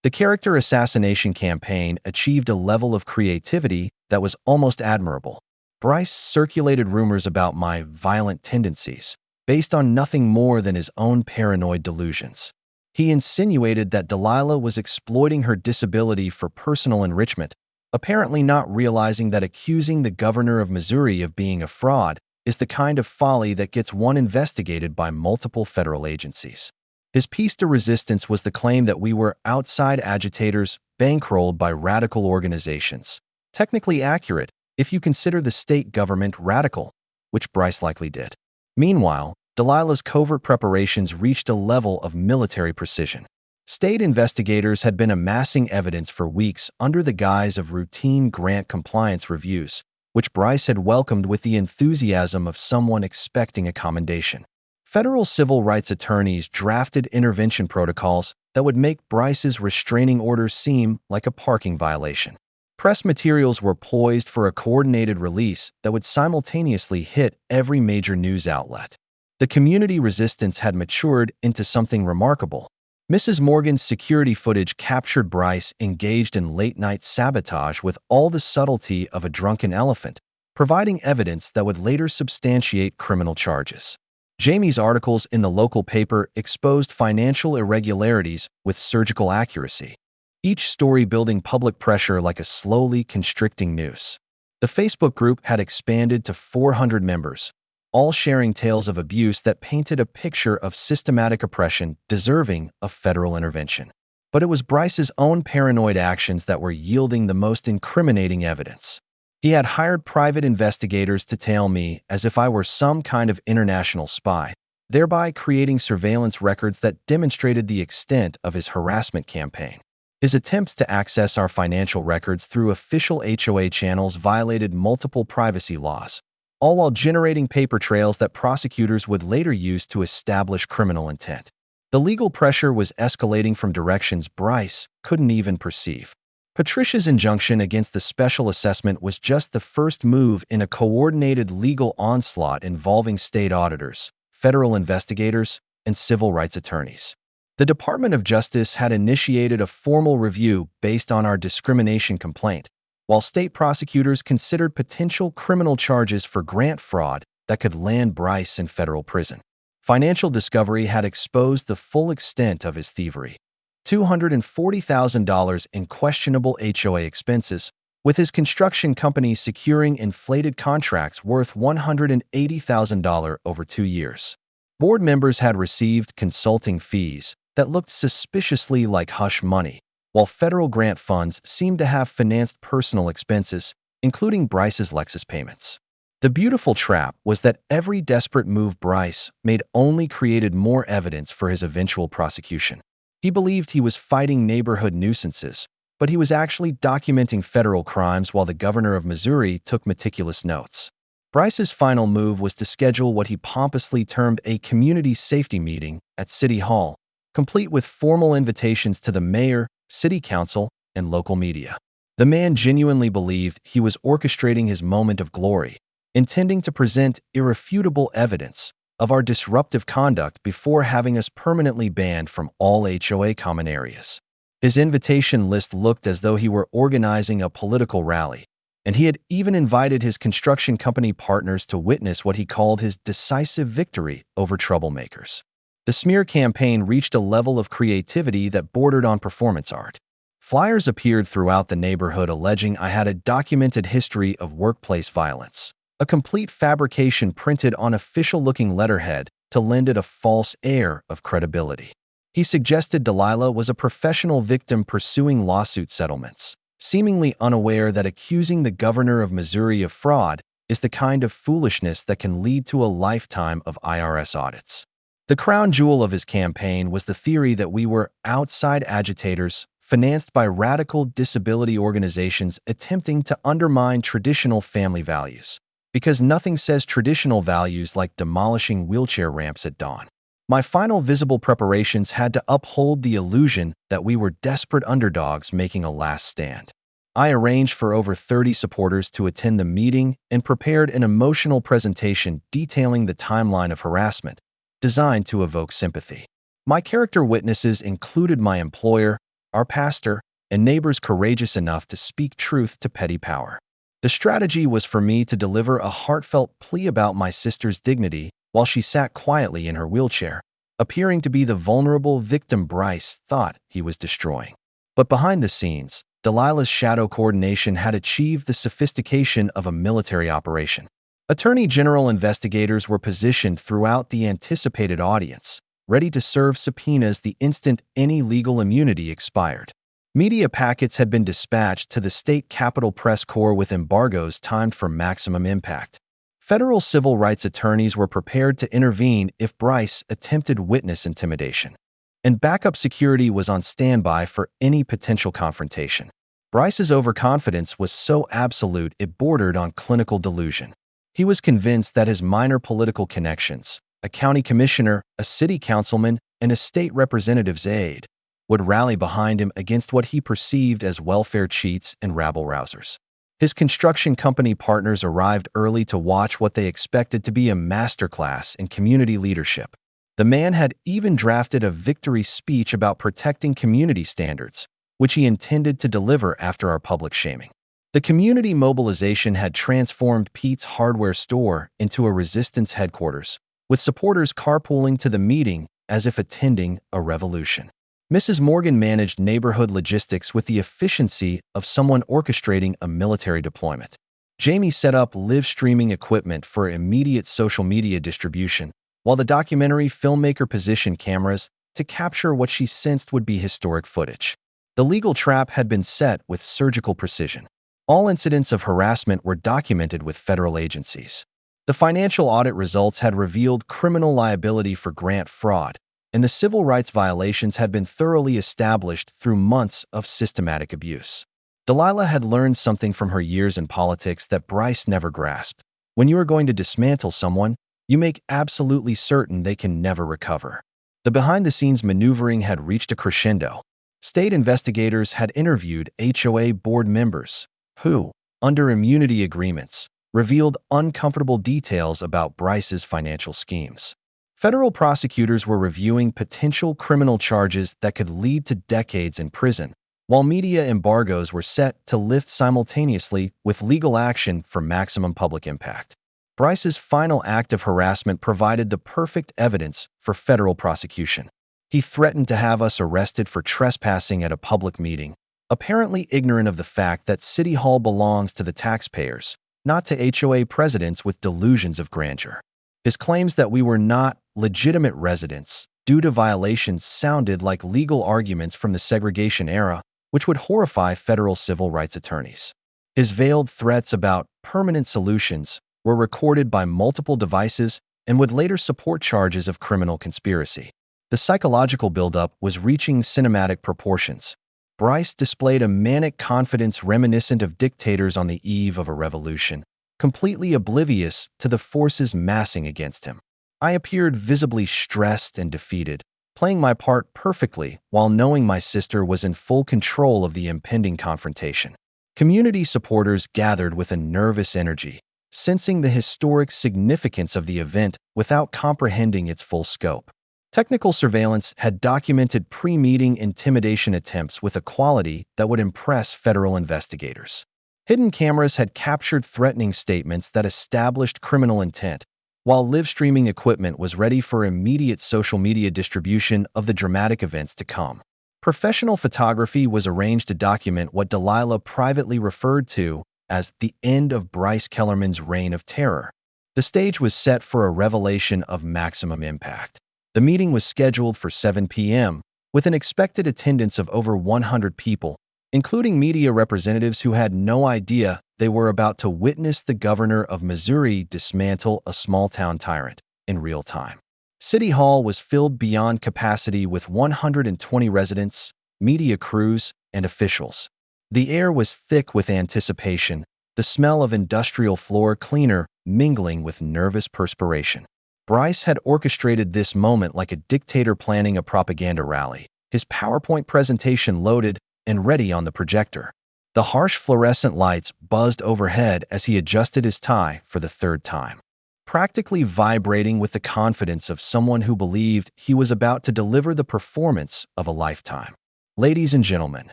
The character assassination campaign achieved a level of creativity that was almost admirable. Bryce circulated rumors about my violent tendencies, based on nothing more than his own paranoid delusions. He insinuated that Delilah was exploiting her disability for personal enrichment, apparently not realizing that accusing the governor of Missouri of being a fraud is the kind of folly that gets one investigated by multiple federal agencies. His piece de resistance was the claim that we were outside agitators bankrolled by radical organizations. Technically accurate if you consider the state government radical, which Bryce likely did. Meanwhile, Delilah's covert preparations reached a level of military precision. State investigators had been amassing evidence for weeks under the guise of routine grant compliance reviews, which Bryce had welcomed with the enthusiasm of someone expecting a commendation. Federal civil rights attorneys drafted intervention protocols that would make Bryce's restraining order seem like a parking violation. Press materials were poised for a coordinated release that would simultaneously hit every major news outlet. The community resistance had matured into something remarkable. Mrs. Morgan's security footage captured Bryce engaged in late-night sabotage with all the subtlety of a drunken elephant, providing evidence that would later substantiate criminal charges. Jamie's articles in the local paper exposed financial irregularities with surgical accuracy, each story building public pressure like a slowly constricting noose. The Facebook group had expanded to 400 members, all sharing tales of abuse that painted a picture of systematic oppression deserving of federal intervention. But it was Bryce's own paranoid actions that were yielding the most incriminating evidence. He had hired private investigators to tail me as if I were some kind of international spy, thereby creating surveillance records that demonstrated the extent of his harassment campaign. His attempts to access our financial records through official HOA channels violated multiple privacy laws, all while generating paper trails that prosecutors would later use to establish criminal intent. The legal pressure was escalating from directions Bryce couldn't even perceive. Patricia's injunction against the special assessment was just the first move in a coordinated legal onslaught involving state auditors, federal investigators, and civil rights attorneys. The Department of Justice had initiated a formal review based on our discrimination complaint, while state prosecutors considered potential criminal charges for grant fraud that could land Bryce in federal prison. Financial discovery had exposed the full extent of his thievery. $240,000 in questionable HOA expenses, with his construction company securing inflated contracts worth $180,000 over 2 years. Board members had received consulting fees that looked suspiciously like hush money, while federal grant funds seemed to have financed personal expenses, including Bryce's Lexus payments. The beautiful trap was that every desperate move Bryce made only created more evidence for his eventual prosecution. He believed he was fighting neighborhood nuisances, but he was actually documenting federal crimes while the governor of Missouri took meticulous notes. Bryce's final move was to schedule what he pompously termed a community safety meeting at City Hall, complete with formal invitations to the mayor, city council, and local media. The man genuinely believed he was orchestrating his moment of glory, intending to present irrefutable evidence of our disruptive conduct before having us permanently banned from all HOA common areas. His invitation list looked as though he were organizing a political rally, and he had even invited his construction company partners to witness what he called his decisive victory over troublemakers. The smear campaign reached a level of creativity that bordered on performance art. Flyers appeared throughout the neighborhood alleging I had a documented history of workplace violence, a complete fabrication printed on official-looking letterhead to lend it a false air of credibility. He suggested Delilah was a professional victim pursuing lawsuit settlements, seemingly unaware that accusing the governor of Missouri of fraud is the kind of foolishness that can lead to a lifetime of IRS audits. The crown jewel of his campaign was the theory that we were outside agitators financed by radical disability organizations attempting to undermine traditional family values, because nothing says traditional values like demolishing wheelchair ramps at dawn. My final visible preparations had to uphold the illusion that we were desperate underdogs making a last stand. I arranged for over 30 supporters to attend the meeting and prepared an emotional presentation detailing the timeline of harassment, designed to evoke sympathy. My character witnesses included my employer, our pastor, and neighbors courageous enough to speak truth to petty power. The strategy was for me to deliver a heartfelt plea about my sister's dignity while she sat quietly in her wheelchair, appearing to be the vulnerable victim Bryce thought he was destroying. But behind the scenes, Delilah's shadow coordination had achieved the sophistication of a military operation. Attorney General investigators were positioned throughout the anticipated audience, ready to serve subpoenas the instant any legal immunity expired. Media packets had been dispatched to the state Capitol Press Corps with embargoes timed for maximum impact. Federal civil rights attorneys were prepared to intervene if Bryce attempted witness intimidation, and backup security was on standby for any potential confrontation. Bryce's overconfidence was so absolute it bordered on clinical delusion. He was convinced that his minor political connections, a county commissioner, a city councilman, and a state representative's aide, would rally behind him against what he perceived as welfare cheats and rabble-rousers. His construction company partners arrived early to watch what they expected to be a masterclass in community leadership. The man had even drafted a victory speech about protecting community standards, which he intended to deliver after our public shaming. The community mobilization had transformed Pete's hardware store into a resistance headquarters, with supporters carpooling to the meeting as if attending a revolution. Mrs. Morgan managed neighborhood logistics with the efficiency of someone orchestrating a military deployment. Jamie set up live streaming equipment for immediate social media distribution, while the documentary filmmaker positioned cameras to capture what she sensed would be historic footage. The legal trap had been set with surgical precision. All incidents of harassment were documented with federal agencies. The financial audit results had revealed criminal liability for grant fraud, and the civil rights violations had been thoroughly established through months of systematic abuse. Delilah had learned something from her years in politics that Bryce never grasped. When you are going to dismantle someone, you make absolutely certain they can never recover. The behind-the-scenes maneuvering had reached a crescendo. State investigators had interviewed HOA board members who, under immunity agreements, revealed uncomfortable details about Bryce's financial schemes. Federal prosecutors were reviewing potential criminal charges that could lead to decades in prison, while media embargoes were set to lift simultaneously with legal action for maximum public impact. Bryce's final act of harassment provided the perfect evidence for federal prosecution. He threatened to have us arrested for trespassing at a public meeting, apparently ignorant of the fact that City Hall belongs to the taxpayers, not to HOA presidents with delusions of grandeur. His claims that we were not legitimate residents due to violations sounded like legal arguments from the segregation era, which would horrify federal civil rights attorneys. His veiled threats about permanent solutions were recorded by multiple devices and would later support charges of criminal conspiracy. The psychological buildup was reaching cinematic proportions. Bryce displayed a manic confidence reminiscent of dictators on the eve of a revolution, completely oblivious to the forces massing against him. I appeared visibly stressed and defeated, playing my part perfectly while knowing my sister was in full control of the impending confrontation. Community supporters gathered with a nervous energy, sensing the historic significance of the event without comprehending its full scope. Technical surveillance had documented pre-meeting intimidation attempts with a quality that would impress federal investigators. Hidden cameras had captured threatening statements that established criminal intent, while live-streaming equipment was ready for immediate social media distribution of the dramatic events to come. Professional photography was arranged to document what Delilah privately referred to as the end of Bryce Kellerman's reign of terror. The stage was set for a revelation of maximum impact. The meeting was scheduled for 7 p.m., with an expected attendance of over 100 people, including media representatives who had no idea they were about to witness the governor of Missouri dismantle a small-town tyrant in real time. City Hall was filled beyond capacity with 120 residents, media crews, and officials. The air was thick with anticipation, the smell of industrial floor cleaner mingling with nervous perspiration. Bryce had orchestrated this moment like a dictator planning a propaganda rally, his PowerPoint presentation loaded and ready on the projector. The harsh fluorescent lights buzzed overhead as he adjusted his tie for the third time, practically vibrating with the confidence of someone who believed he was about to deliver the performance of a lifetime. Ladies and gentlemen,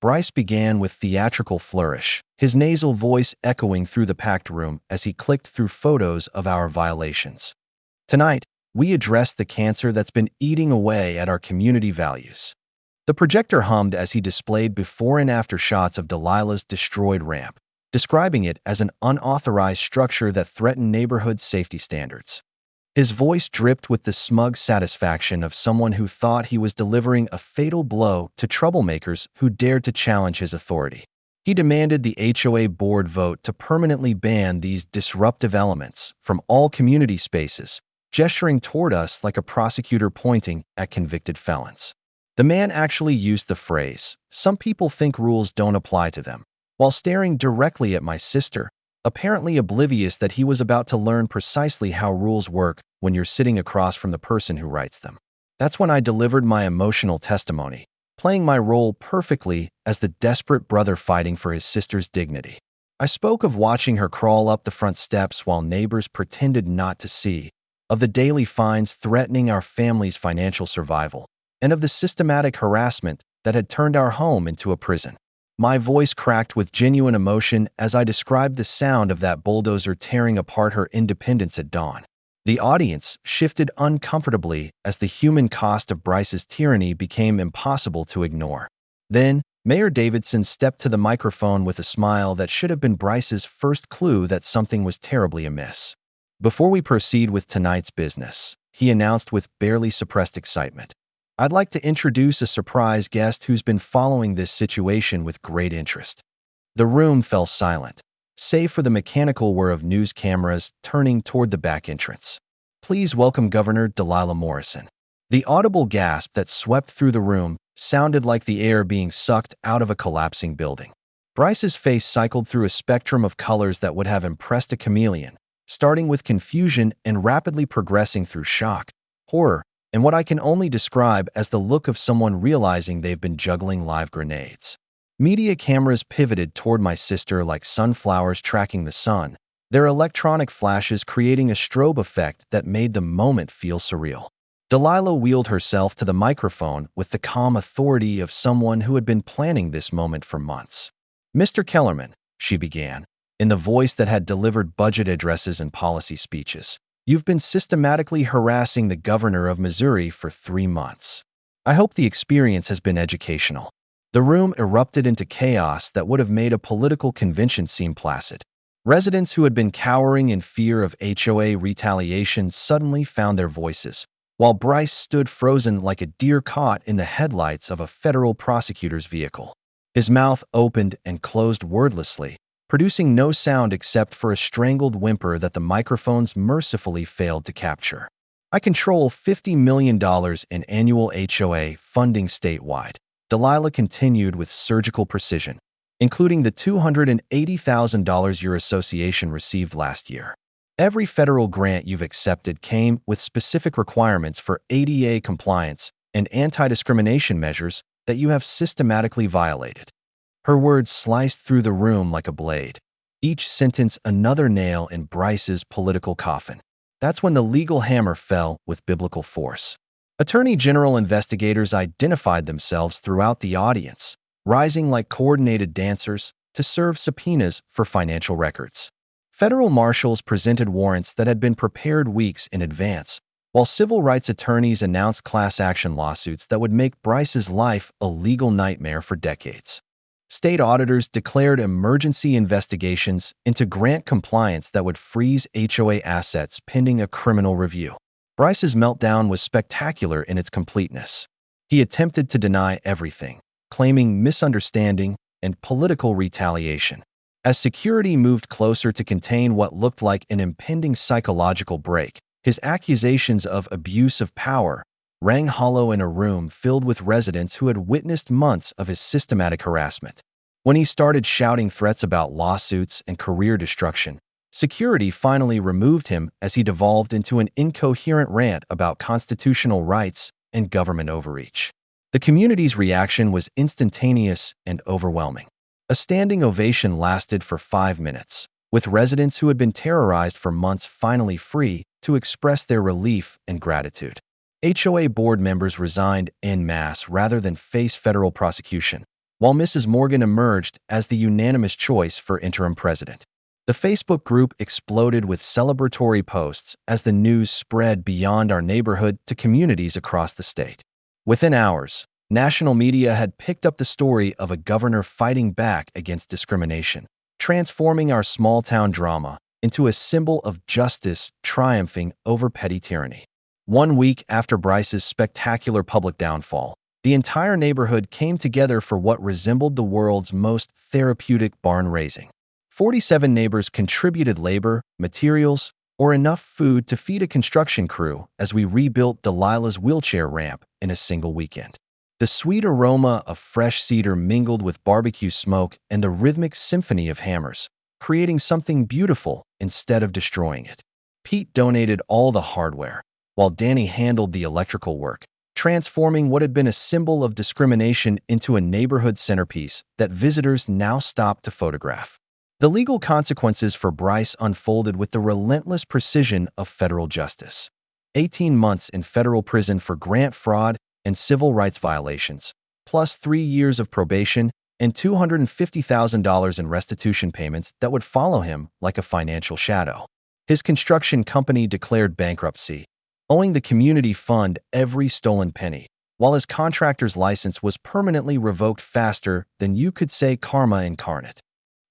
Bryce began with theatrical flourish, his nasal voice echoing through the packed room as he clicked through photos of our violations. Tonight, we address the cancer that's been eating away at our community values. The projector hummed as he displayed before and after shots of Delilah's destroyed ramp, describing it as an unauthorized structure that threatened neighborhood safety standards. His voice dripped with the smug satisfaction of someone who thought he was delivering a fatal blow to troublemakers who dared to challenge his authority. He demanded the HOA board vote to permanently ban these disruptive elements from all community spaces, gesturing toward us like a prosecutor pointing at convicted felons. The man actually used the phrase, "Some people think rules don't apply to them," while staring directly at my sister, apparently oblivious that he was about to learn precisely how rules work when you're sitting across from the person who writes them. That's when I delivered my emotional testimony, playing my role perfectly as the desperate brother fighting for his sister's dignity. I spoke of watching her crawl up the front steps while neighbors pretended not to see, of the daily fines threatening our family's financial survival, and of the systematic harassment that had turned our home into a prison. My voice cracked with genuine emotion as I described the sound of that bulldozer tearing apart her independence at dawn. The audience shifted uncomfortably as the human cost of Bryce's tyranny became impossible to ignore. Then, Mayor Davidson stepped to the microphone with a smile that should have been Bryce's first clue that something was terribly amiss. Before we proceed with tonight's business, he announced with barely suppressed excitement, "I'd like to introduce a surprise guest who's been following this situation with great interest." The room fell silent, save for the mechanical whir of news cameras turning toward the back entrance. "Please welcome Governor Delilah Morrison." The audible gasp that swept through the room sounded like the air being sucked out of a collapsing building. Bryce's face cycled through a spectrum of colors that would have impressed a chameleon, starting with confusion and rapidly progressing through shock, horror, and what I can only describe as the look of someone realizing they've been juggling live grenades. Media cameras pivoted toward my sister like sunflowers tracking the sun, their electronic flashes creating a strobe effect that made the moment feel surreal. Delilah wheeled herself to the microphone with the calm authority of someone who had been planning this moment for months. "Mr. Kellerman," she began, in the voice that had delivered budget addresses and policy speeches, "you've been systematically harassing the governor of Missouri for 3 months. I hope the experience has been educational." The room erupted into chaos that would have made a political convention seem placid. Residents who had been cowering in fear of HOA retaliation suddenly found their voices, while Bryce stood frozen like a deer caught in the headlights of a federal prosecutor's vehicle. His mouth opened and closed wordlessly, producing no sound except for a strangled whimper that the microphones mercifully failed to capture. "I control $50 million in annual HOA funding statewide," Delilah continued with surgical precision, "including the $280,000 your association received last year. Every federal grant you've accepted came with specific requirements for ADA compliance and anti-discrimination measures that you have systematically violated. Her words sliced through the room like a blade, each sentence another nail in Bryce's political coffin. That's when the legal hammer fell with biblical force. Attorney General investigators identified themselves throughout the audience, rising like coordinated dancers to serve subpoenas for financial records. Federal marshals presented warrants that had been prepared weeks in advance, while civil rights attorneys announced class action lawsuits that would make Bryce's life a legal nightmare for decades. State auditors declared emergency investigations into grant compliance that would freeze HOA assets pending a criminal review. Bryce's meltdown was spectacular in its completeness. He attempted to deny everything, claiming misunderstanding and political retaliation. As security moved closer to contain what looked like an impending psychological break, his accusations of abuse of power rang hollow in a room filled with residents who had witnessed months of his systematic harassment. When he started shouting threats about lawsuits and career destruction, security finally removed him as he devolved into an incoherent rant about constitutional rights and government overreach. The community's reaction was instantaneous and overwhelming. A standing ovation lasted for 5 minutes, with residents who had been terrorized for months finally free to express their relief and gratitude. HOA board members resigned en masse rather than face federal prosecution, while Mrs. Morgan emerged as the unanimous choice for interim president. The Facebook group exploded with celebratory posts as the news spread beyond our neighborhood to communities across the state. Within hours, national media had picked up the story of a governor fighting back against discrimination, transforming our small-town drama into a symbol of justice triumphing over petty tyranny. 1 week after Bryce's spectacular public downfall, the entire neighborhood came together for what resembled the world's most therapeutic barn raising. 47 neighbors contributed labor, materials, or enough food to feed a construction crew as we rebuilt Delilah's wheelchair ramp in a single weekend. The sweet aroma of fresh cedar mingled with barbecue smoke and the rhythmic symphony of hammers, creating something beautiful instead of destroying it. Pete donated all the hardware, while Danny handled the electrical work, transforming what had been a symbol of discrimination into a neighborhood centerpiece that visitors now stopped to photograph. The legal consequences for Bryce unfolded with the relentless precision of federal justice. 18 months in federal prison for grant fraud and civil rights violations, plus 3 years of probation and $250,000 in restitution payments that would follow him like a financial shadow. His construction company declared bankruptcy, owing the community fund every stolen penny, while his contractor's license was permanently revoked faster than you could say karma incarnate.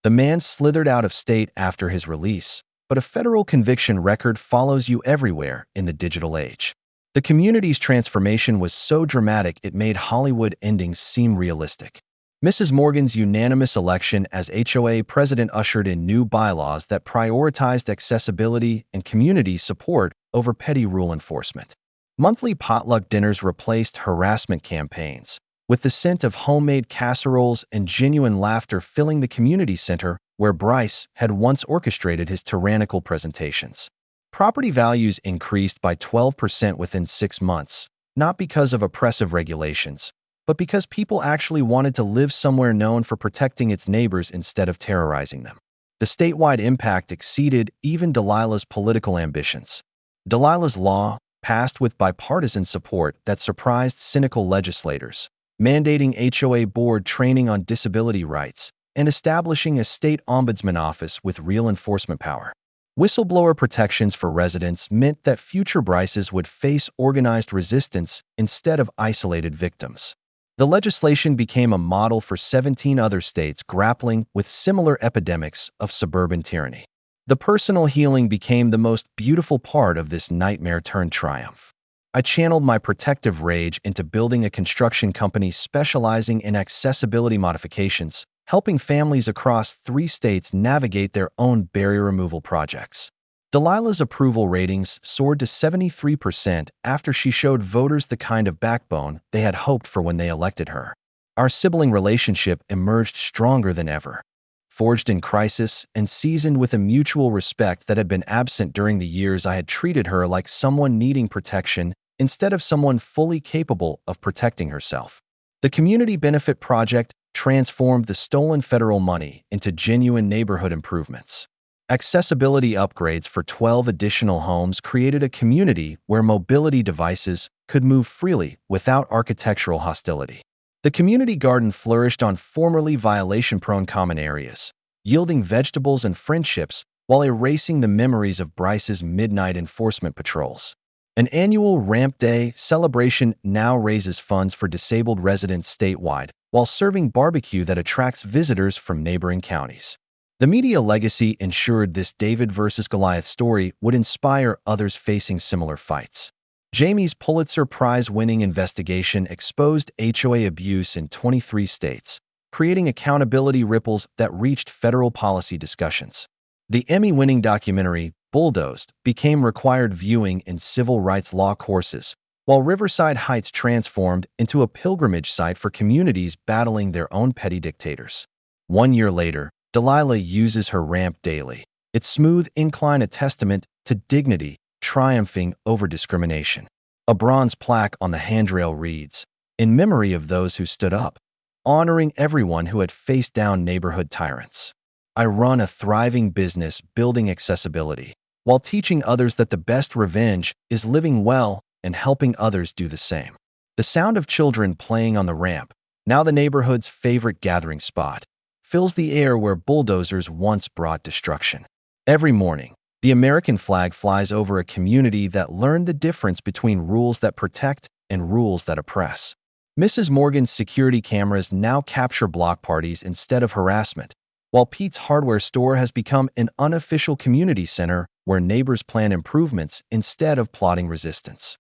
The man slithered out of state after his release, but a federal conviction record follows you everywhere in the digital age. The community's transformation was so dramatic it made Hollywood endings seem realistic. Mrs. Morgan's unanimous election as HOA president ushered in new bylaws that prioritized accessibility and community support over petty rule enforcement. Monthly potluck dinners replaced harassment campaigns, with the scent of homemade casseroles and genuine laughter filling the community center where Bryce had once orchestrated his tyrannical presentations. Property values increased by 12% within 6 months, not because of oppressive regulations, but because people actually wanted to live somewhere known for protecting its neighbors instead of terrorizing them. The statewide impact exceeded even Delilah's political ambitions. Delilah's law, passed with bipartisan support that surprised cynical legislators, mandating HOA board training on disability rights and establishing a state ombudsman office with real enforcement power. Whistleblower protections for residents meant that future Bryces would face organized resistance instead of isolated victims. The legislation became a model for 17 other states grappling with similar epidemics of suburban tyranny. The personal healing became the most beautiful part of this nightmare-turned-triumph. I channeled my protective rage into building a construction company specializing in accessibility modifications, helping families across 3 states navigate their own barrier removal projects. Delilah's approval ratings soared to 73% after she showed voters the kind of backbone they had hoped for when they elected her. Our sibling relationship emerged stronger than ever, forged in crisis and seasoned with a mutual respect that had been absent during the years I had treated her like someone needing protection instead of someone fully capable of protecting herself. The Community Benefit Project transformed the stolen federal money into genuine neighborhood improvements. Accessibility upgrades for 12 additional homes created a community where mobility devices could move freely without architectural hostility. The community garden flourished on formerly violation-prone common areas, yielding vegetables and friendships while erasing the memories of Bryce's midnight enforcement patrols. An annual Ramp Day celebration now raises funds for disabled residents statewide while serving barbecue that attracts visitors from neighboring counties. The media legacy ensured this David versus Goliath story would inspire others facing similar fights. Jamie's Pulitzer Prize-winning investigation exposed HOA abuse in 23 states, creating accountability ripples that reached federal policy discussions. The Emmy-winning documentary, Bulldozed, became required viewing in civil rights law courses, while Riverside Heights transformed into a pilgrimage site for communities battling their own petty dictators. 1 year later, Delilah uses her ramp daily, its smooth incline a testament to dignity triumphing over discrimination. A bronze plaque on the handrail reads, "In memory of those who stood up," honoring everyone who had faced down neighborhood tyrants. I run a thriving business building accessibility, while teaching others that the best revenge is living well and helping others do the same. The sound of children playing on the ramp, now the neighborhood's favorite gathering spot, fills the air where bulldozers once brought destruction. Every morning, the American flag flies over a community that learned the difference between rules that protect and rules that oppress. Mrs. Morgan's security cameras now capture block parties instead of harassment, while Pete's hardware store has become an unofficial community center where neighbors plan improvements instead of plotting resistance.